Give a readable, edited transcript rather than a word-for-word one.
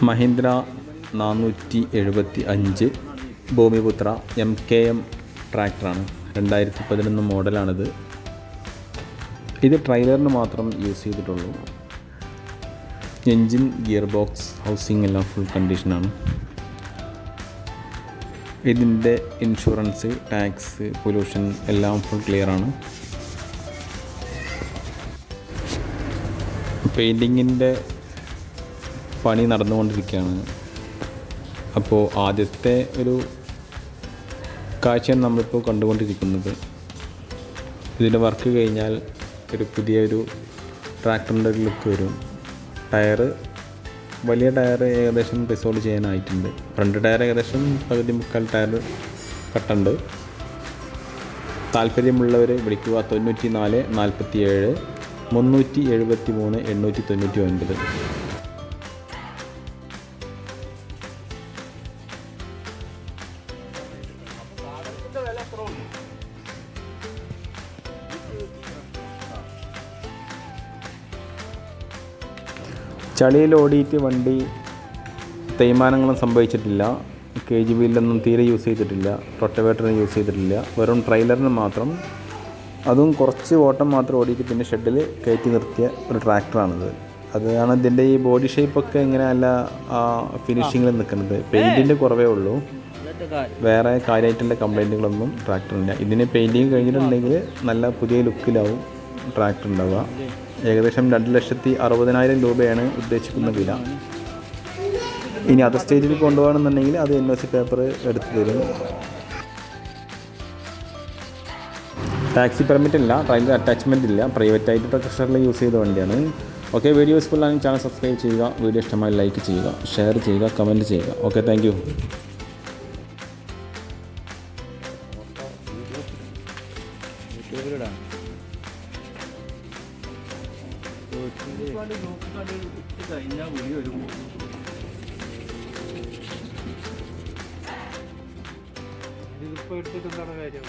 Mahindra 475 Bhoomiputra MKM ട്രാക്ടറാണ്. 2011 മോഡലാണിത്. ഇത് ട്രെയിലറിന് മാത്രം use ചെയ്തിട്ടുള്ളൂ. എൻജിൻ, ഗിയർ ബോക്സ്, ഹൗസിംഗ് എല്ലാം ഫുൾ കണ്ടീഷനാണ്. ഇതിൻ്റെ ഇൻഷുറൻസ്, ടാക്സ്, പൊല്യൂഷൻ എല്ലാം ഫുൾ ക്ലിയറാണ്. പെയിൻറ്റിങ്ങിൻ്റെ പണി നടന്നുകൊണ്ടിരിക്കുകയാണ്. അപ്പോൾ ആദ്യത്തെ ഒരു കാഴ്ചയാണ് നമ്മളിപ്പോൾ കണ്ടുകൊണ്ടിരിക്കുന്നത്. ഇതിൻ്റെ വർക്ക് കഴിഞ്ഞാൽ ഒരു പുതിയൊരു ട്രാക്ടറിൻ്റെ ഒരു ലുക്ക് വരും. വലിയ ടയർ ഏകദേശം റിസോൾവ് ചെയ്യാനായിട്ടുണ്ട്. ഫ്രണ്ട് ടയർ ഏകദേശം പകുതി മുക്കാൽ ടയർ കട്ടുണ്ട്. താല്പര്യമുള്ളവർ വിളിക്കുക 94 47 373 899. ചളിയിൽ ഓടിയിട്ട് വണ്ടി തേയ്മാനങ്ങളും സംഭവിച്ചിട്ടില്ല. KGBയിലൊന്നും തീരെ യൂസ് ചെയ്തിട്ടില്ല. റൊട്ടവേറ്ററിന് യൂസ് ചെയ്തിട്ടില്ല. വെറും ട്രെയിലറിന് മാത്രം, അതും കുറച്ച് ഓട്ടം മാത്രം ഓടിയിട്ട് പിന്നെ ഷെഡിൽ കയറ്റി നിർത്തിയ ഒരു ട്രാക്ടറാണിത്. അതാണ് ഇതിൻ്റെ ഈ ബോഡി ഷേപ്പൊക്കെ ഇങ്ങനെ നല്ല ഫിനിഷിങ്ങിൽ നിൽക്കുന്നത്. പെയിൻറ്റിൻ്റെ കുറവേ ഉള്ളൂ. വേറെ കാര്യമായിട്ടുള്ള കംപ്ലൈൻറ്റുകളൊന്നും ട്രാക്ടറില്ല. ഇതിന് പെയിൻറ്റിങ് കഴിഞ്ഞിട്ടുണ്ടെങ്കിൽ നല്ല പുതിയ ലുക്കിലാവും ട്രാക്ടർ ഉണ്ടാവുക. ഏകദേശം 2,60,000 രൂപയാണ് ഉദ്ദേശിക്കുന്ന വില. ഇനി അതർ സ്റ്റേജിൽ കൊണ്ടുപോകണമെന്നുണ്ടെങ്കിൽ അത് NOC പേപ്പർ എടുത്തു തരും. ടാക്സി പെർമിറ്റ് ഇല്ല, ട്രെയിലർ അറ്റാച്ച്മെൻറ്റ് ഇല്ല, പ്രൈവറ്റായിട്ട് ട്രഷറിൽ യൂസ് ചെയ്ത വണ്ടിയാണ്. ഓക്കെ, വീഡിയോ യൂസ്ഫുൾ ആണെങ്കിൽ ചാനൽ സബ്സ്ക്രൈബ് ചെയ്യുക. വീഡിയോ ഇഷ്ടമായി ലൈക്ക് ചെയ്യുക, ഷെയർ ചെയ്യുക, കമൻറ്റ് ചെയ്യുക. Okay, thank you. ഇതിപ്പോൾ എടുത്തിട്ട് എന്താണ് കാര്യം?